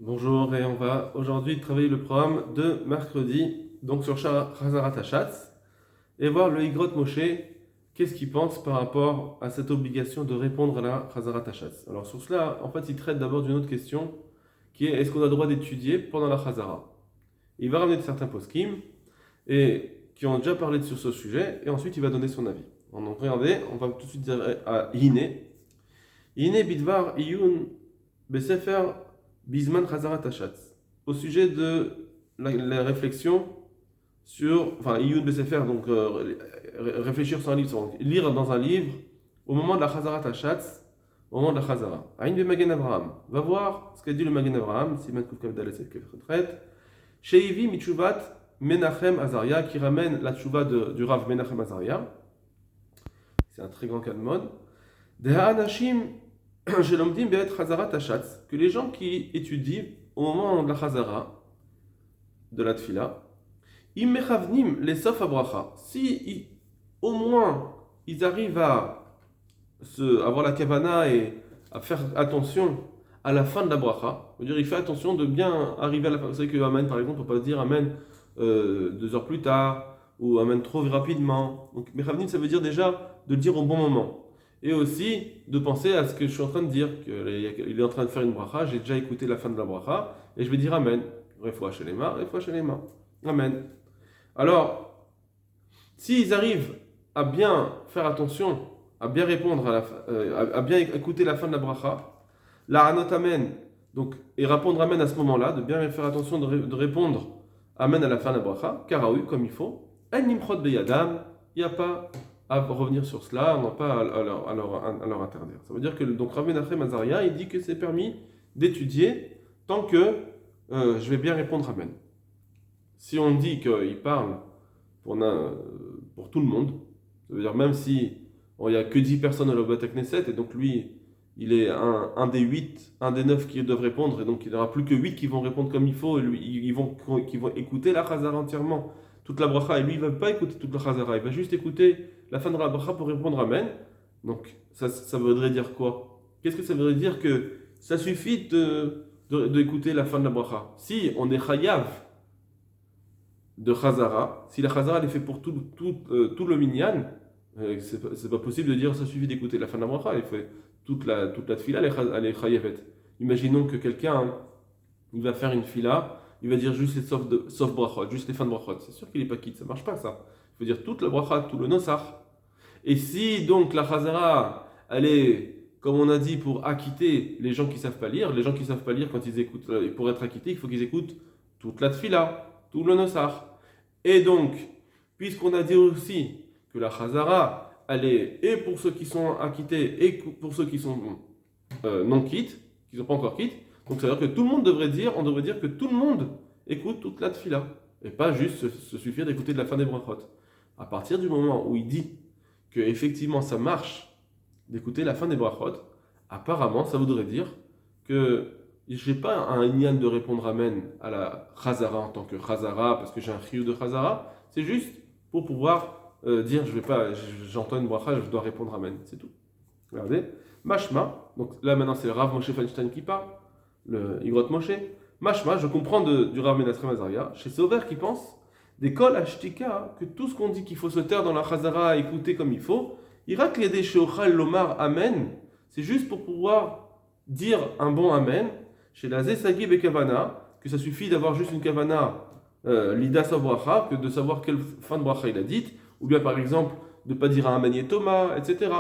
Bonjour, et on va aujourd'hui travailler le programme de mercredi, donc sur Chazarat Hashatz, et voir le Higrot Moshe, qu'est-ce qu'il pense par rapport à cette obligation de répondre à la Chazarat Hashatz. Alors sur cela, en fait, il traite d'abord d'une autre question, qui est est-ce qu'on a le droit d'étudier pendant la Chazara. Il va ramener certains poskim, et qui ont déjà parlé sur ce sujet, et ensuite il va donner son avis. Donc regardez, on va tout de suite dire à Iné. Iné Bidvar Iyun Besefer Bisman Chazarat Hashatz. Au sujet de la réflexion sur, enfin, Iyun Besefer, donc réfléchir sur un livre, lire dans un livre au moment de la Chazarat Hashatz, au moment de la Chazara. Aïn be Magen Avraham. Va voir ce qu'a dit le Magen Avraham, Siman Kuf Kavdal et Kefret. Sheivi Michuvat Menachem Azaria, qui ramène la tchouva du Rav Menachem Azaria. C'est un très grand cas de mode. Deha Anashim Shelomdim Be'et Chazarat Hashatz, que les gens qui étudient au moment de la Chazara, de la Tfila, Im Mechavnim les Sof Abracha, si au moins ils arrivent à avoir la kavana et à faire attention à la fin de la bracha, c'est-à-dire il fait attention de bien arriver à la fin. Vous savez que Amen, par exemple, on ne peut pas dire Amen 2 heures plus tard ou Amen trop rapidement. Donc Mechavnim, ça veut dire déjà de le dire au bon moment. Et aussi de penser à ce que je suis en train de dire, qu'il est en train de faire une bracha, j'ai déjà écouté la fin de la bracha, et je vais dire Amen. Refoua shelema, refoua shelema. Amen. Alors, s'ils arrivent à bien faire attention, à bien répondre, à bien écouter la fin de la bracha, la hanot amen, donc, et répondre amen à ce moment-là, de bien faire attention de répondre amen à la fin de la bracha, karaoui, comme il faut, en nimchot beyadam, il n'y a pas à revenir sur cela, on n'a pas à leur interdire. Ça veut dire que donc Rav Menachem Azaria, il dit que c'est permis d'étudier tant que je vais bien répondre amen. Si on dit qu'il parle pour tout le monde, ça veut dire même si il n'y a que 10 personnes à la Beth Knesset, et donc lui, il est un des 8, un des 9 qui doivent répondre, et donc il n'y aura plus que 8 qui vont répondre comme il faut, et lui, qui vont écouter la Chazara entièrement, toute la bracha, et lui, il ne va pas écouter toute la Chazara, il va juste écouter la fin de la bracha pour répondre Amen. Donc ça voudrait dire quoi? Qu'est-ce que ça voudrait dire? Que ça suffit d'écouter la fin de la bracha. Si on est chayav de Chazara, si la Chazara elle est faite pour tout le minyan, c'est pas possible de dire ça suffit d'écouter la fin de la bracha, il fait toute la tfila, elle est chayavet. Imaginons que quelqu'un, il va faire une fila, il va dire juste les sauf brachot, juste les fins de brachot. C'est sûr qu'il est pas quitte, ça marche pas ça. Il faut dire toute la bracha, tout le nosach. Et si donc la Chazara, elle est, comme on a dit, pour acquitter les gens qui savent pas lire, les gens qui savent pas lire, quand ils écoutent, pour être acquittés, il faut qu'ils écoutent toute la tfila, tout le nosach. Et donc, puisqu'on a dit aussi que la Chazara, elle est et pour ceux qui sont acquittés et pour ceux qui sont non quittes, qui ne sont pas encore quittes, donc ça veut dire que tout le monde devrait dire, on devrait dire que tout le monde écoute toute la tfila, et pas juste se suffire d'écouter de la fin des brachot. À partir du moment où il dit que effectivement ça marche d'écouter la fin des brachot, apparemment ça voudrait dire que je n'ai pas un inyan de répondre amen à la chazara en tant que chazara parce que j'ai un chiyuv de chazara, c'est juste pour pouvoir dire j'entends une bracha, je dois répondre amen, c'est tout. Regardez, mashma, donc là maintenant c'est le Rav Moshe Feinstein qui parle, le Higrot Moshe. Mashma, je comprends du Rav Menachem Azaria, chez Sauver qui pense des kol ashtika, que tout ce qu'on dit qu'il faut se taire dans la chazara, écouter comme il faut, irak liade sheochal lomar amen, c'est juste pour pouvoir dire un bon amen, chez la Zesagi Bekavana, que ça suffit d'avoir juste une kavana l'ida bracha, que de savoir quelle fin de bracha il a dite, ou bien par exemple de ne pas dire un amen et Thomas, etc.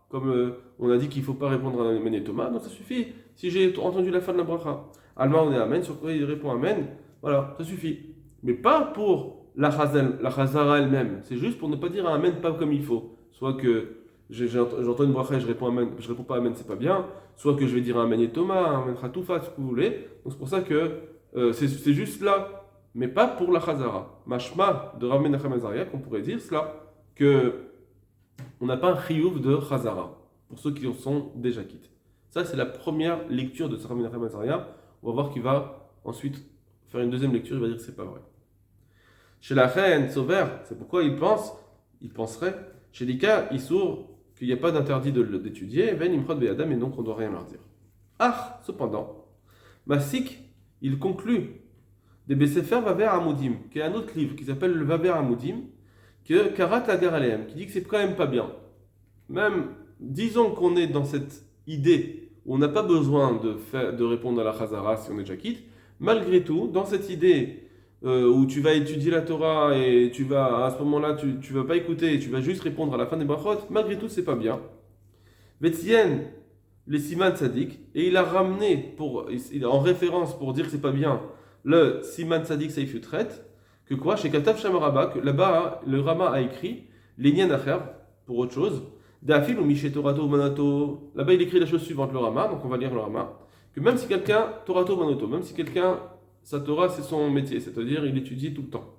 Comme on a dit qu'il ne faut pas répondre à un amen et Thomas, donc ça suffit si j'ai entendu la fin de la bracha. Alma on est amen, sur quoi il répond amen, voilà, ça suffit. Mais pas pour la chazara elle-même, c'est juste pour ne pas dire un amen pas comme il faut. Soit que j'entends une bracha et je réponds pas amen, c'est pas bien. Soit que je vais dire un amen et Thomas, un amen chatoufa, ce que vous voulez. Donc c'est pour ça que c'est juste là, mais pas pour la chazara. Mashma de Rav Menachem Azaria qu'on pourrait dire cela, que on n'a pas un chiyuv de chazara pour ceux qui en sont déjà quittés. Ça c'est la première lecture de Rav Menachem Azaria. On va voir qu'il va ensuite faire une deuxième lecture, il va dire que c'est pas vrai. Chez la reine Sauver, c'est pourquoi il penserait, chez Lika, Issour, qu'il n'y a pas d'interdit d'étudier, Ben Imrod Beyadam, et donc on ne doit rien leur dire. Ah, cependant, Masik, il conclut des Besefer Vaver Amoudim, qui est un autre livre qui s'appelle le Vaver Amoudim, que Karat Agar Aleem, qui dit que c'est quand même pas bien. Même, disons qu'on est dans cette idée où on n'a pas besoin de répondre à la Chazara si on est déjà quitte, malgré tout, dans cette idée où tu vas étudier la Torah et tu vas, à ce moment-là, tu vas pas écouter et tu vas juste répondre à la fin des brachot, malgré tout, c'est pas bien. Vetzien, les Siman Tzadik, et il a ramené, en référence pour dire que c'est pas bien, le Siman Tzadik Seif Yutret, que quoi, chez Katav Shamaraba, que là-bas, le Rama a écrit, l'Inyan Acher, pour autre chose, Dafil ou Mishe Torato Manato, là-bas il écrit la chose suivante, le Rama, donc on va lire le Rama, que même si quelqu'un, Torato Manoto, même si quelqu'un, sa Torah c'est son métier, c'est-à-dire il étudie tout le temps,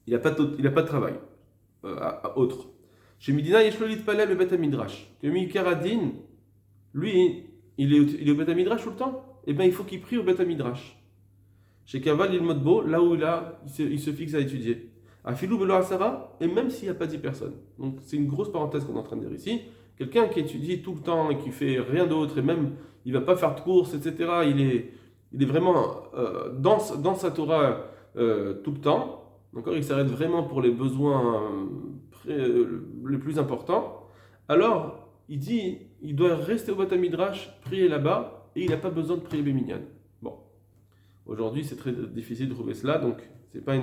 il n'a pas, de travail autre. Chez Midina, Yeshlolit Palel le Bet Midrash, que Mikaradin, lui, il est au Bet Midrash tout le temps, et bien il faut qu'il prie au Bet Midrash. Chez Kaval, il Modbo, là où il se fixe à étudier. À Filou Belo Asara, et même s'il n'y a pas 10 personnes. Donc c'est une grosse parenthèse qu'on est en train de dire ici. Quelqu'un qui étudie tout le temps et qui fait rien d'autre, et même il ne va pas faire de courses, etc., il est vraiment dans sa Torah tout le temps. D'accord, il s'arrête vraiment pour les besoins les plus importants. Alors, il dit, il doit rester au Beth Midrash, prier là-bas, et il n'a pas besoin de prier Béminyan. Bon, aujourd'hui c'est très difficile de trouver cela, donc c'est pas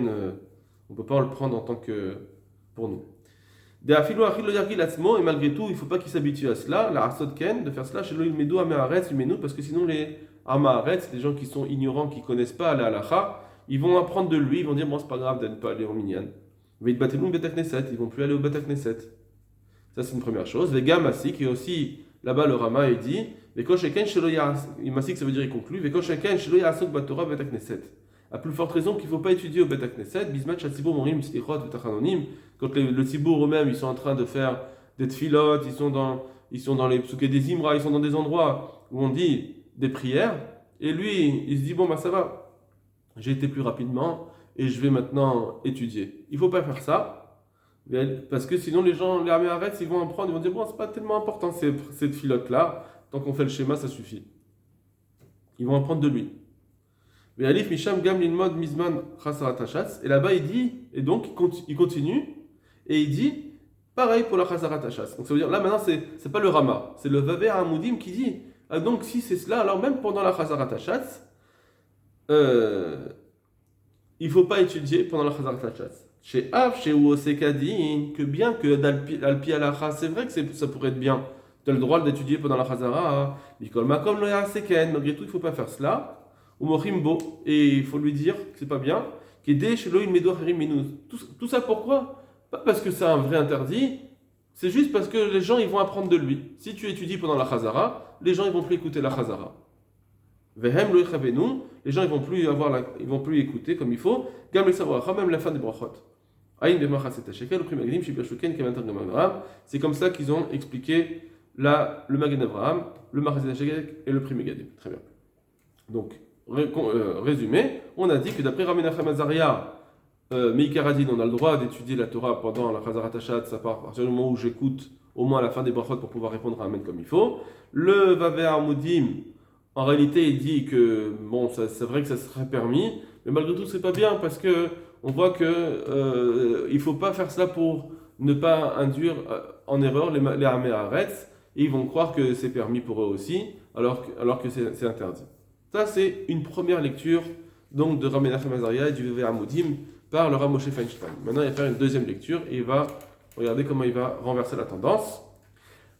on ne peut pas le prendre en tant que pour nous. Et malgré tout, il ne faut pas qu'il s'habitue à cela, la Asod Ken, de faire cela chez l'Ilmedou Améharetz, parce que sinon les Amaharetz, les gens qui sont ignorants, qui ne connaissent pas la halacha, ils vont apprendre de lui, ils vont dire bon, c'est pas grave de ne pas aller au Minyan. Ils ne vont plus aller au Bet Knesset. Ça, c'est une première chose. Les gars Masik, et aussi là-bas le Rama, il dit Masik, ça veut dire il conclut à plus forte raison qu'il ne faut pas étudier au Bet Knesset, Bismat Shatzibur Morim Slichot Vetachanonim, quand le Tzibour eux-mêmes ils sont en train de faire des tfilot, ils sont dans les psuké des Imra, ils sont dans des endroits où on dit des prières, et lui il se dit bon bah ça va, j'ai été plus rapidement et je vais maintenant étudier. Il ne faut pas faire ça, parce que sinon les gens, les Améharetz, ils vont en prendre, ils vont dire bon c'est pas tellement important ces tfilotes là, tant qu'on fait le schéma ça suffit. Ils vont en prendre de lui. Et là-bas il dit, et donc il continue, et il dit, pareil pour la Chazarat Hachatz. Donc ça veut dire, là maintenant c'est pas le Rama, c'est le Vaver Amoudim qui dit, ah, donc si c'est cela, alors même pendant la Chazarat Hachatz, il ne faut pas étudier pendant la Chazarat Hachatz. Chez Av, chez Uosekadin, que bien que d'Alpi Alacha, c'est vrai que ça pourrait être bien, tu as le droit d'étudier pendant la Chazara, Mikol Makom Loya Seken, malgré tout il ne faut pas faire cela. Et il faut lui dire que c'est pas bien. Tout ça pourquoi? Pas parce que c'est un vrai interdit, c'est juste parce que les gens ils vont apprendre de lui. Si tu étudies pendant la Chazara, les gens ils vont plus écouter la Chazara. Les gens ils vont plus écouter comme il faut. Même la fin des brachot. C'est comme ça qu'ils ont expliqué le Magen Avraham, le Machatzit Shekek et le Pri Megadim. Très bien. Donc, résumé, on a dit que d'après Rabbi Menachem Azaria, Meikaradin, on a le droit d'étudier la Torah pendant la Chazarat Hachatz, à partir du moment où j'écoute au moins la fin des brachot pour pouvoir répondre à Amen comme il faut. Le Vaver Amoudim, en réalité, il dit que bon, c'est vrai que ça serait permis, mais malgré tout, c'est pas bien parce que on voit que il faut pas faire cela pour ne pas induire en erreur les Améharetz, et ils vont croire que c'est permis pour eux aussi, alors que c'est interdit. Ça, c'est une première lecture donc, de Rabbi Menachem Azaria et du Vaver Amoudim par le Rav Moshe Feinstein. Maintenant, il va faire une deuxième lecture et il va regarder comment il va renverser la tendance.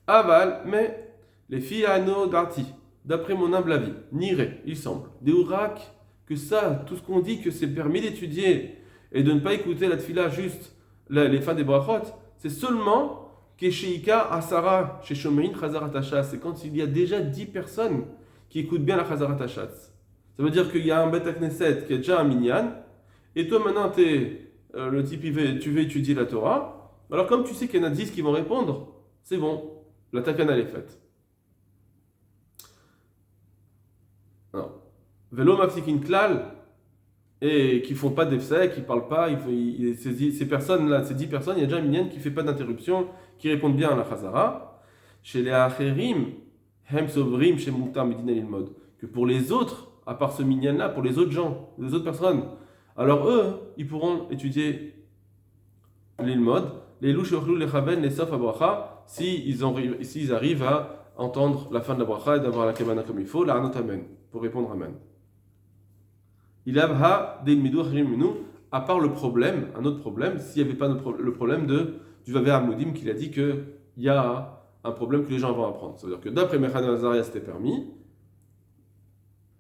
Aval, mais les filles Ano Darti, d'après mon humble avis, Niré, il semble, des Urak, que ça, tout ce qu'on dit que c'est permis d'étudier et de ne pas écouter la tfila juste les fins des brachot, c'est seulement Kesheika Asara, chez Shomein Chazarat Hachatz, c'est quand il y a déjà 10 personnes qui écoutent bien la Chazarat Hachatz. Ça veut dire qu'il y a un Bet Knesset qui est déjà un minyan, et toi maintenant le type tu veux étudier la Torah, alors comme tu sais qu'il y en a 10 qui vont répondre, c'est bon, la takana elle est faite. Alors, Velo Mafsikin Klal, et qui font pas d'efsek, qui parlent pas, ces personnes-là, ces 10 personnes, il y a déjà un minyan qui fait pas d'interruption, qui répondent bien à la Chazara. Chez les Acherim, Hem Sovrim, chez Moutar Medina Lilmod, que pour les autres, à part ce minyan-là, pour les autres gens, les autres personnes. Alors eux, ils pourront étudier l'ilmod, les louches, les chaben, les sof à bracha, s'ils arrivent à entendre la fin de la bracha et d'avoir la kavana comme il faut, la anot amen, pour répondre amen. Il a à part le problème, un autre problème, s'il n'y avait pas le problème du Vavé Amoudim, qu'il a dit qu'il y a un problème que les gens vont apprendre. Ça veut dire que d'après Mechad Azaria, c'était permis,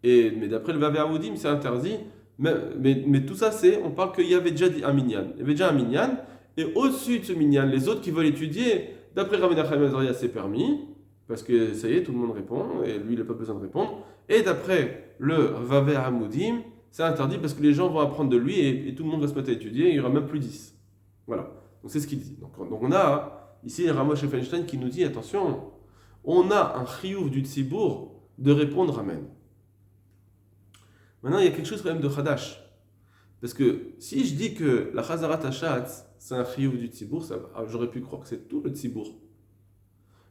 mais d'après le Vavé Amoudim, c'est interdit. Mais tout ça, on parle qu'il y avait déjà un minyan. Il y avait déjà un minyan, et au-dessus de ce minyan, les autres qui veulent étudier, d'après Rabbi Nachman Azaria, c'est permis, parce que ça y est, tout le monde répond, et lui, il n'a pas besoin de répondre. Et d'après le Vavé Amoudim, c'est interdit parce que les gens vont apprendre de lui et tout le monde va se mettre à étudier et il n'y aura même plus 10. Voilà. Donc c'est ce qu'il dit. Donc on a ici Ramosh Feinstein qui nous dit attention, on a un chiyuv du tzibour de répondre amen. Maintenant il y a quelque chose quand même de chadash. Parce que si je dis que la chazarat hashatz c'est un chiyuv du tzibour, j'aurais pu croire que c'est tout le tzibour.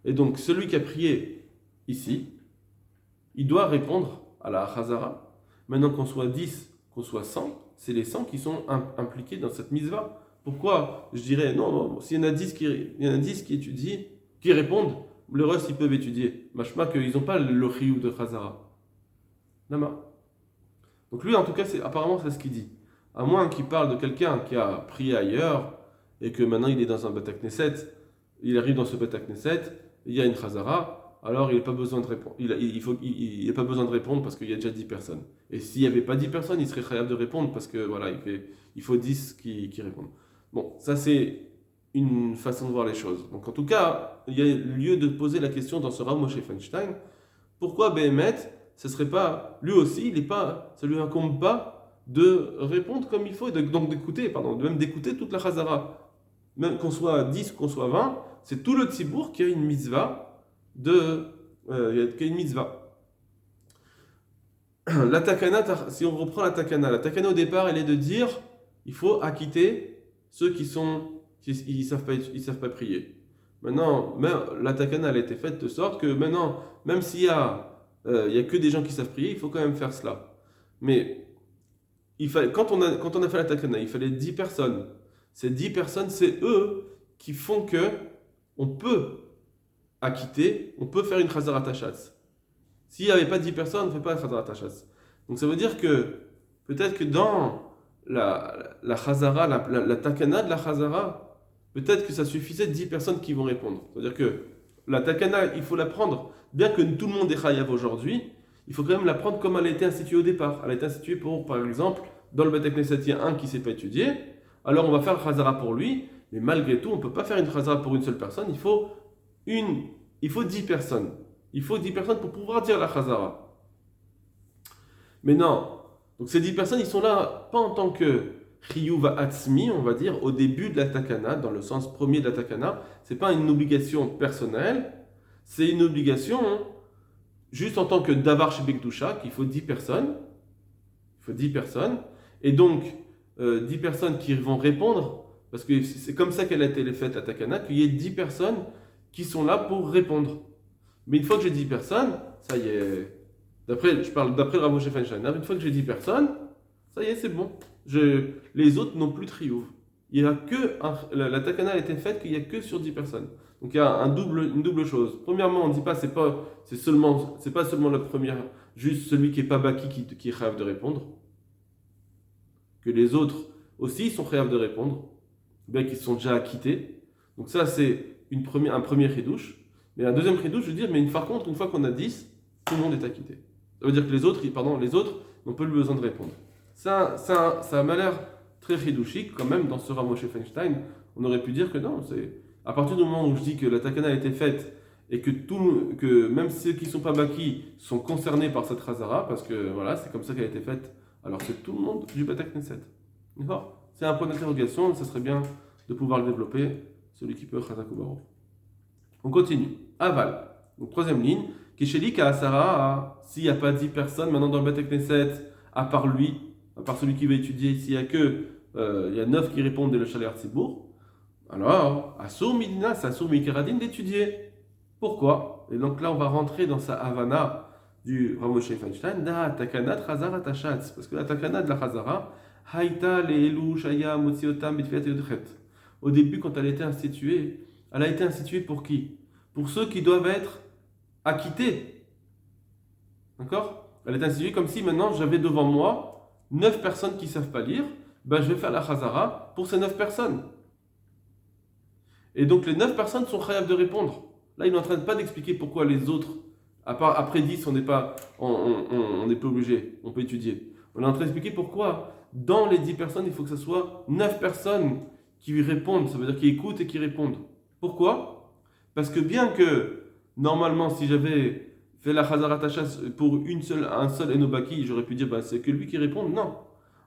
Et donc celui qui a prié ici, il doit répondre à la chazara. Maintenant qu'on soit 10, qu'on soit 100, c'est les 100 qui sont impliqués dans cette mitzvah. Pourquoi je dirais non, s'il y en a 10 qui étudient, qui répondent, le reste ils peuvent étudier. Machma qu'ils n'ont pas le chiyuv de Chazara. Lama. Donc lui en tout cas, apparemment c'est ce qu'il dit. À moins qu'il parle de quelqu'un qui a prié ailleurs et que maintenant il est dans un Beth Knesset, il arrive dans ce Beth Knesset, il y a une Chazara. Alors il n'a pas besoin de répondre. Il n'a pas besoin de répondre parce qu'il y a déjà 10 personnes. Et s'il n'y avait pas 10 personnes, il serait capable de répondre parce que voilà, il faut 10 qui répondent. Bon, ça c'est une façon de voir les choses. Donc en tout cas, il y a lieu de poser la question dans ce Rav Moshe Feinstein. Pourquoi Behemet, ce serait pas lui aussi, ça lui incombe pas de répondre comme il faut et même d'écouter toute la Chazara. Même qu'on soit 10 ou qu'on soit 20, c'est tout le Tzibour qui a une mitzvah. Qui a une mitzvah. La takana, si on reprend la takana au départ, elle est de dire il faut acquitter ceux qui savent pas prier. Maintenant, la takana elle a été faite de sorte que maintenant, même s'il y a que des gens qui savent prier, il faut quand même faire cela. Mais quand on a fait la takana, il fallait 10 personnes. Ces 10 personnes, c'est eux qui font que on peut acquitter, on peut faire une chazarat hashatz. S'il n'y avait pas 10 personnes, on ne fait pas une chazarat hashatz. Donc ça veut dire que peut-être que dans la chazara, la takana de la chazara, peut-être que ça suffisait de 10 personnes qui vont répondre. C'est-à-dire que la takana, il faut la prendre, bien que tout le monde est chayav aujourd'hui, il faut quand même la prendre comme elle a été instituée au départ. Elle a été instituée pour, par exemple, dans le Beth Knesset, il y a un qui ne s'est pas étudié, alors on va faire la chazara pour lui, mais malgré tout, on ne peut pas faire une chazara pour une seule personne, il faut 10 personnes. Il faut 10 personnes pour pouvoir dire la chazara. Mais non. Donc ces 10 personnes, ils sont là pas en tant que chiyuv atzmi, on va dire, au début de la takana, dans le sens premier de la takana. C'est pas une obligation personnelle, c'est une obligation juste en tant que davar shebekdusha, qu'il faut 10 personnes. Il faut 10 personnes. Et donc, 10 personnes qui vont répondre, parce que c'est comme ça qu'elle a été faite la takana, qu'il y ait 10 personnes qui sont là pour répondre. Mais une fois que j'ai 10 personnes, ça y est, je parle d'après le Rav Moshe Feinstein, une fois que j'ai 10 personnes, ça y est, c'est bon. Les autres n'ont plus de triomphe. Il y a que la takana a été faite qu'il n'y a que sur 10 personnes. Donc il y a une double chose. Premièrement, on ne dit pas c'est pas seulement la première, juste celui qui est pas baki qui est capable de répondre. Que les autres aussi sont capables de répondre, bien qu'ils sont déjà acquittés. Donc ça c'est un premier chidouche. Mais un deuxième chidouche, je veux dire, mais par contre, une fois qu'on a 10, tout le monde est acquitté. Ça veut dire que les autres n'ont pas eu besoin de répondre. Ça m'a l'air très chidouchique, quand même, dans ce Rav Moshe Feinstein. On aurait pu dire que non, c'est à partir du moment où je dis que la takana a été faite et que même ceux qui ne sont pas baki sont concernés par cette chazara, parce que voilà, c'est comme ça qu'elle a été faite, alors c'est tout le monde du Beth Knesset. D'accord ? C'est un point d'interrogation, ça serait bien de pouvoir le développer, celui qui peut Chazak ou Baruch. On continue. Aval. Donc troisième ligne. Kisheli Kaasara, s'il n'y a pas 10 personnes maintenant dans le Beth Knesset, à part lui, à part celui qui va étudier, s'il n'y a il y a 9 qui répondent dès le Chaler Tzibour, alors, Asur Midina, c'est Asur Mikaradin d'étudier. Pourquoi ? Et donc là, on va rentrer dans sa Havana du Rav Moshe Feinstein, Da takanat chazarat hashatz, parce que la takana de la chazara, haïta le'elu shaya motsiotam bitfilat yodchet. Au début, quand elle a été instituée pour qui? Pour ceux qui doivent être acquittés. D'accord? Elle est instituée comme si maintenant j'avais devant moi 9 personnes qui ne savent pas lire, ben je vais faire la chazara pour ces 9 personnes. Et donc les 9 personnes sont capables de répondre. Là, il n'est en train de pas d'expliquer pourquoi les autres, à part après 10, on n'est pas obligé, on peut étudier. On est en train d'expliquer pourquoi dans les 10 personnes, il faut que ce soit 9 personnes qui lui répondent, ça veut dire qui écoutent et qui répondent. Pourquoi? Parce que bien que, normalement, si j'avais fait la Chazarat Hashas pour un seul Enobaki, j'aurais pu dire, bah, c'est que lui qui répond. Non.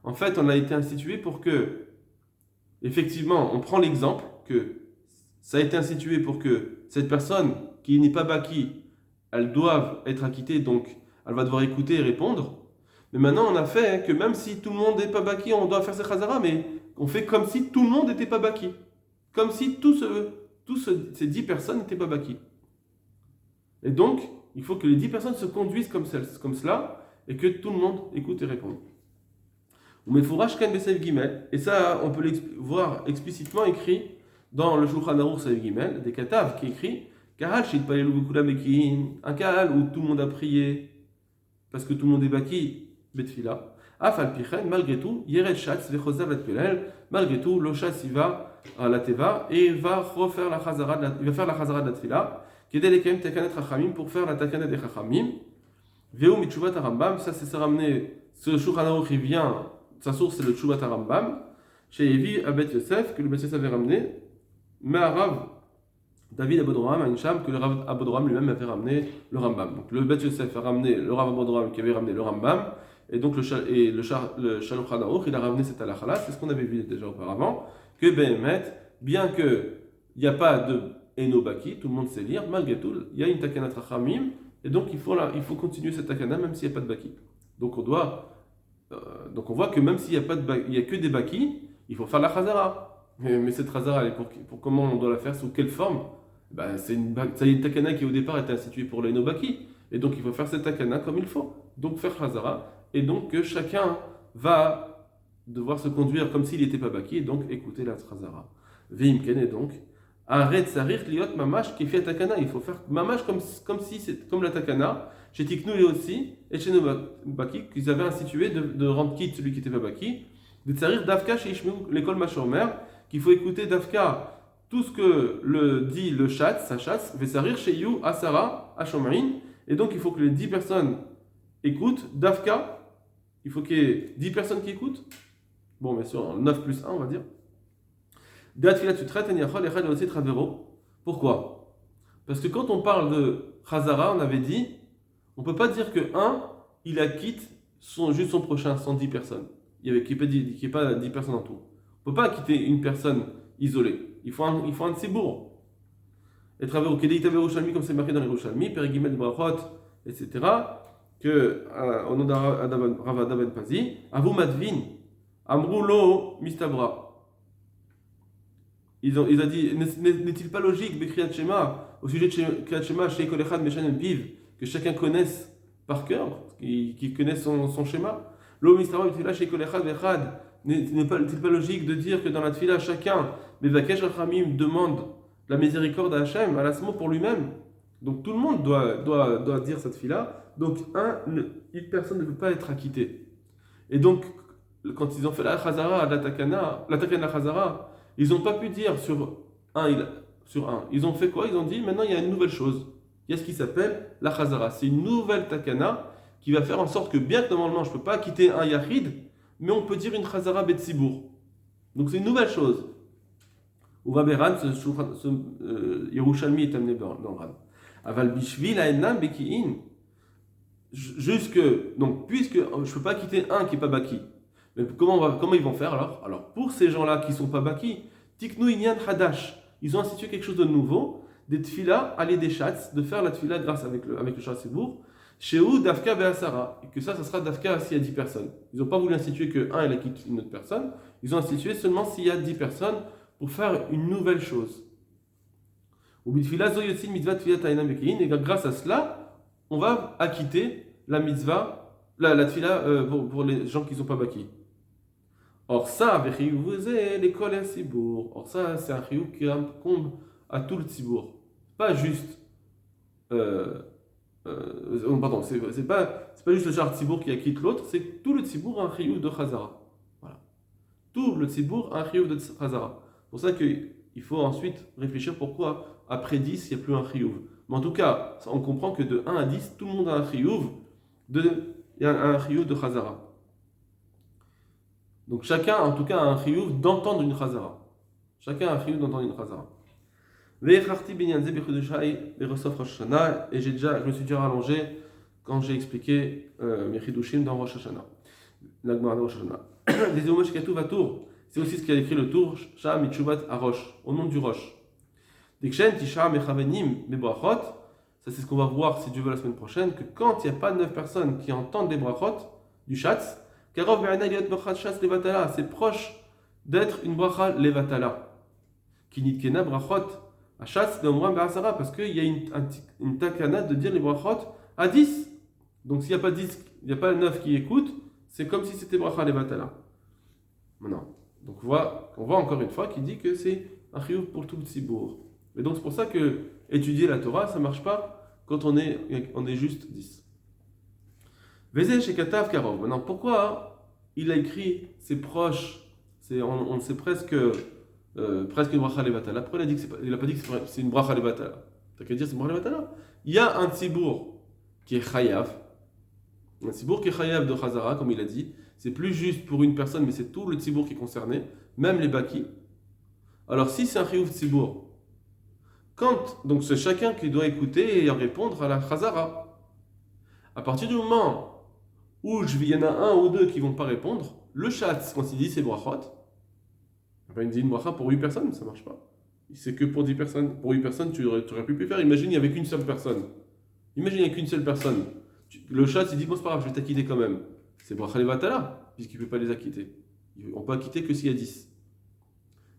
En fait, on a été institué pour que, effectivement, on prend l'exemple que ça a été institué pour que cette personne qui n'est pas Baki, elle doit être acquittée, donc elle va devoir écouter et répondre. Mais maintenant, on a fait que même si tout le monde n'est pas Baki, on doit faire ces Chazara, mais on fait comme si tout le monde n'était pas Baki. Comme si ces 10 personnes n'étaient pas Baki. Et donc, il faut que les 10 personnes se conduisent comme cela, et que tout le monde écoute et réponde. Mais Fourash Kan Besev Gimel, et ça, on peut voir explicitement écrit dans le Shulchan Aruch Sev Gimel, des Katav qui écrit Kahal Shit Palelu Bekulam Ekin, un Kahal où tout le monde a prié, parce que tout le monde est Baki, Betfila. Afal Pichen, malgré tout, Yered Shatz Vechozav Atpelel, malgré tout, le Shatz il va à la Teva et va refaire la Chazara de la Tfila. Kedelekem Takanet Chachamim pour faire la Takanet des Chachamim. Veu Michuvat Arambam, ça c'est ramené, ce Shulchan Aruch il vient, sa source c'est le Tshuvat Arambam, chez Evi Abet Yosef, que le Bet Yosef avait ramené, mais à Rav David Abodoram à Incham, que le Rav Abodoram lui-même avait ramené le Rambam. Donc le Bet Yosef a ramené le Rav Abodoram qui avait ramené le Rambam, et donc le Shulchan Aruch il a ramené cette halakha, c'est ce qu'on avait vu déjà auparavant, que Behemet, bien qu'il n'y a pas de Enobaki, tout le monde sait lire, malgré tout, il y a une Takanat Rachamim, et donc il faut continuer cette Takana même s'il n'y a pas de Baki. Donc on voit que même s'il n'y a que des Baki, il faut faire la Chazara. Mais cette Chazara, elle est pour comment on doit la faire, sous quelle forme? C'est une Takana qui au départ était instituée pour les Enobaki, et donc il faut faire cette Takana comme il faut. Donc faire Chazara, et donc que chacun va devoir se conduire comme s'il n'était pas Baki, et donc écouter la Chazara. Veimken, et donc arrête sarir liot mamash qui fait takana. Il faut faire mamash comme si c'est comme la takana. Chez Tiknou aussi et chez Nobaki qu'ils avaient institué de rendre quitte celui qui n'était pas baki. De tsarir davka chez Ishmeu l'école Machomer qu'il faut écouter davka tout ce que le dit le chat, sa chasse, vesarir chez You Asara Ashomarin. Et donc il faut que les 10 personnes écoutent davka. Il faut qu'il y ait 10 personnes qui écoutent. Bon, bien sûr, 9 plus 1 on va dire. Pourquoi? Parce que quand on parle de Chazara, on avait dit, on ne peut pas dire que il acquitte juste son prochain, 110 personnes. Il n'y a pas 10 personnes en tout. On ne peut pas acquitter une personne isolée. Il faut un tsibour. Et Travero, Kedei Yerushalmi, comme c'est marqué dans les Yerushalmi, Perigimel Brachot, etc., que, au nom de Rav Adavan Pazi, Avu Madvin, Amrulo Mistabra. Il a dit, n'est-il pas logique, Bekriyat Shema, au sujet de Kriyat Shema, Shei Kol Echad Meshanem Piv, que chacun connaisse par cœur, qu'il connaisse son schéma? Lo Mistabra, Betfila, Shei Kol Echad Vechad, n'est-il pas logique de dire que dans la Tfila, chacun, Bevakesh Rachamim, demande la miséricorde à Hachem, à l'asmo pour lui-même? Donc tout le monde doit dire cette Tfila. Donc une personne ne peut pas être acquittée. Et donc, quand ils ont fait la Chazara, la Takana la Chazara, ils n'ont pas pu dire sur un. Ils ont fait quoi? Ils ont dit, maintenant il y a une nouvelle chose. Il y a ce qui s'appelle la Chazara. C'est une nouvelle Takana qui va faire en sorte que, bien que normalement je ne peux pas quitter un Yachid, mais on peut dire une Chazara Betsibour. Donc c'est une nouvelle chose. Uva Beran, ce Yerushalmi est amené dans le Ran. Aval Bishvil Aenam Beki'in. Donc, puisque je ne peux pas quitter un qui n'est pas Baki. Mais comment ils vont faire alors? Alors, pour ces gens-là qui ne sont pas Baki, Tiknu Inyan Hadash, ils ont institué quelque chose de nouveau, des tfila, aller des chats, de faire la tfila grâce avec le chat Sibour, chez eux, Dafka Be'asara, et que ça sera Dafka s'il y a 10 personnes. Ils n'ont pas voulu instituer que un il quitte une autre personne, ils ont institué seulement s'il y a 10 personnes pour faire une nouvelle chose. Et grâce à cela, on va acquitter la mitzvah, la tfila pour les gens qui ne sont pas baki. Or ça, l'école et Sibour. Or ça, c'est un chiyuv qui incombe à tout le Tzibour. Pas juste. Pardon, c'est pas juste le char Tzibour qui acquitte l'autre, c'est que tout le Tzibour a un chiyuv de Chazara. Voilà. Tout le Tzibour a un chiyuv de Chazara. C'est pour ça qu'il faut ensuite réfléchir pourquoi après 10, il n'y a plus un chiyuv. Mais en tout cas, on comprend que de 1 à 10, tout le monde a un chiyuv de Chazara. Donc chacun, en tout cas, a un chiyuv d'entendre une chazara. Chacun a un chiyuv d'entendre une chazara. Et je me suis déjà rallongé quand j'ai expliqué mes chidushim dans Rosh Hashanah. L'Agmara de Rosh Hashanah. Les Omosh Katuv Atour, c'est aussi ce qu'il a écrit le tour, Shah Michubat Arosh, au nom du Rosh. Dikshen Tisha Mechavenim Bebrachot, ça c'est ce qu'on va voir si Dieu veut la semaine prochaine, que quand il n'y a pas 9 personnes qui entendent les brachot du Shatz, c'est proche d'être une bracha levatala. Kinitkena brachot Ashatz d'Omram Be'asara, parce qu'il y a une takana de dire les brachot à 10. Donc s'il n'y a pas 10, il n'y a pas 9 qui écoutent, c'est comme si c'était bracha levatala. Maintenant, donc on voit encore une fois qu'il dit que c'est un chiyuv pour tout le tzibour. Et donc c'est pour ça que étudier la Torah, ça ne marche pas quand on est juste 10. Vezé chez Katav Karov. Maintenant, pourquoi il a écrit ses proches, on sait presque une bracha levatala. Pourquoi il n'a pas dit que c'est une bracha levatala? T'as qu'à dire c'est une bracha levatala. Il y a un tzibour qui est chayav, un tzibour qui est chayav de Chazara, comme il a dit. C'est plus juste pour une personne, mais c'est tout le tzibour qui est concerné, même les baki. Alors si c'est un chiyuv tzibour, donc c'est chacun qui doit écouter et répondre à la Chazara. À partir du moment où il y en a un ou deux qui ne vont pas répondre, le chat, quand il dit c'est brachot, il dit une bracha pour 8 personnes, ça ne marche pas. C'est que pour 10 personnes. Pour 8 personnes, tu aurais pu faire. Imagine, il n'y avait qu'une seule personne. Imagine, il n'y a qu'une seule personne. Le chat, il dit, bon, c'est pas grave, je vais t'acquitter quand même. C'est bracha levatala, puisqu'il ne peut pas les acquitter. On peut acquitter que s'il y a 10.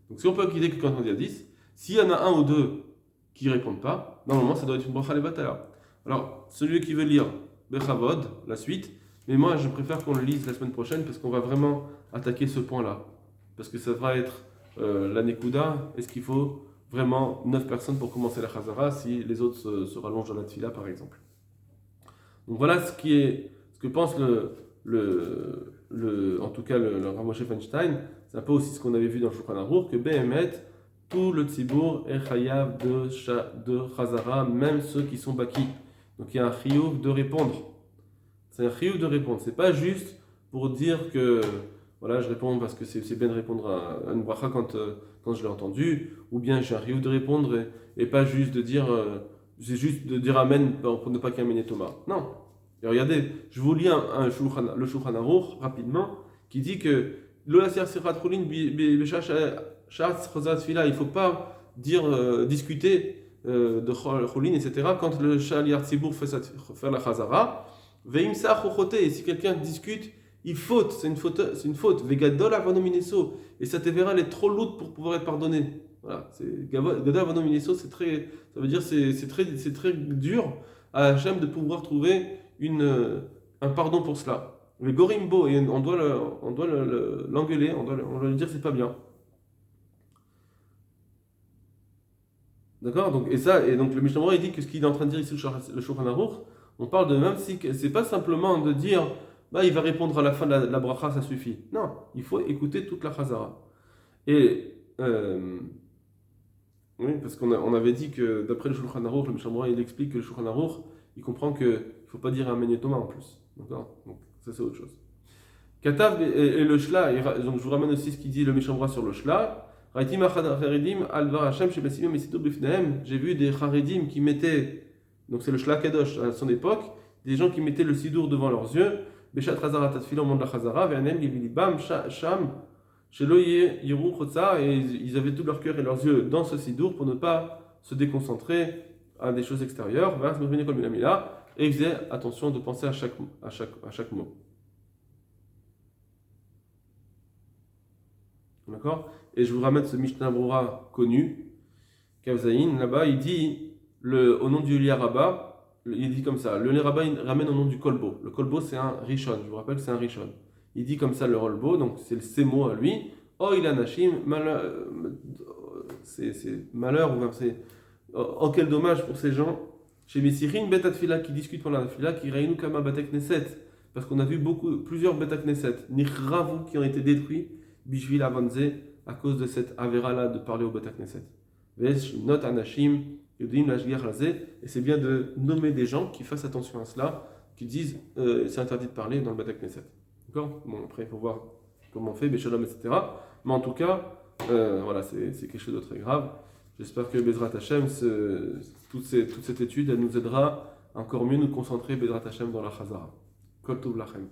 Donc si on peut acquitter que quand il y a 10, s'il y en a un ou deux qui ne répondent pas, normalement, ça doit être une bracha levatala. Alors, celui qui veut lire Bechavod, la suite, mais moi, je préfère qu'on le lise la semaine prochaine parce qu'on va vraiment attaquer ce point-là. Parce que ça va être la Nekuda. Est-ce qu'il faut vraiment 9 personnes pour commencer la Chazara si les autres se rallongent dans la Tfila, par exemple? Donc voilà ce que pense en tout cas le Rav Moshe Feinstein. C'est un peu aussi ce qu'on avait vu dans le Shulchan Aruch, que Behemet, tout le Tzibour est chayav de Chazara, même ceux qui sont baki. Donc il y a un chiyuv de répondre. C'est un chiyuv de répondre. C'est pas juste pour dire que voilà, je réponds parce que c'est bien de répondre à une bracha quand je l'ai entendu, ou bien j'ai un chiyuv de répondre et pas juste de dire c'est juste de dire amen pour ne pas qu'il y ait Amen et Thomas. Non. Et regardez, je vous lis le Shulchan Aruch rapidement qui dit que il ne faut pas discuter de Cholin, etc. quand le Shaliar Tzibour fait la Chazara. Et si quelqu'un discute, il faute, c'est une faute. Vegadol avanomineso. Et ça te verra, elle est trop lourde pour pouvoir être pardonnée. Voilà, Gadol avanomineso, ça veut dire c'est très dur à Hachem de pouvoir trouver un pardon pour cela. Le gorimbo, et on doit l'engueuler, on doit lui dire c'est pas bien. D'accord, donc le Mishnah Berurah, il dit que ce qu'il est en train de dire ici le Shulchan Aruch, on parle de même si c'est pas simplement de dire il va répondre à la fin de la bracha, ça suffit. Non, il faut écouter toute la chazara. Et oui, parce qu'on avait dit que d'après le Shulchan Aruch, le Mishnah Berurah, il explique que le Shulchan Aruch, il comprend qu'il ne faut pas dire Amen et Thomas en plus. D'accord, donc ça c'est autre chose. Katav et le Shla, donc je vous ramène aussi ce qu'il dit le Mishnah Berurah sur le Shla. J'ai vu des Charedim qui mettaient, donc c'est le Shla Kadosh à son époque, des gens qui mettaient le Sidour devant leurs yeux, Beshat Chazara Tatfila au moment de la Chazara, Ve'anem Livilibam Sham, Sheloye Yiru Chotza, et ils avaient tout leur cœur et leurs yeux dans ce Sidour pour ne pas se déconcentrer à des choses extérieures, et ils faisaient attention de penser à chaque mot. D'accord? Et je vous ramène ce Mishnah Berurah connu, Kavzaïn, là-bas, il dit, au nom du Liaraba, il dit comme ça, le rabbin il ramène au nom du kolbo. Le kolbo c'est un rishon, je vous rappelle que c'est un rishon. Il dit comme ça le rolbo, donc c'est ses mots à lui. Oh il a nashim, malheur, c'est malheur, ou c'est oh quel dommage pour ces gens. Chez Messirin, Bet Atfila qui discutent pendant la fila, qui réunissent Kama Batek Knesset, parce qu'on a vu plusieurs Bet Knesset, Nichravu qui ont été détruits, Bishvil Avanze, à cause de cette avéra là de parler au Bet Knesset. Vesh not anashim. Et c'est bien de nommer des gens qui fassent attention à cela, qui disent c'est interdit de parler dans le Beth Knesset. D'accord. Bon, après, il faut voir comment on fait, Béchalom, etc. Mais en tout cas, voilà, c'est quelque chose de très grave. J'espère que Bezrat Hashem, toute cette étude, elle nous aidera à encore mieux nous concentrer, Bezrat Hashem, dans la Chazara. Kol Tov Lachem.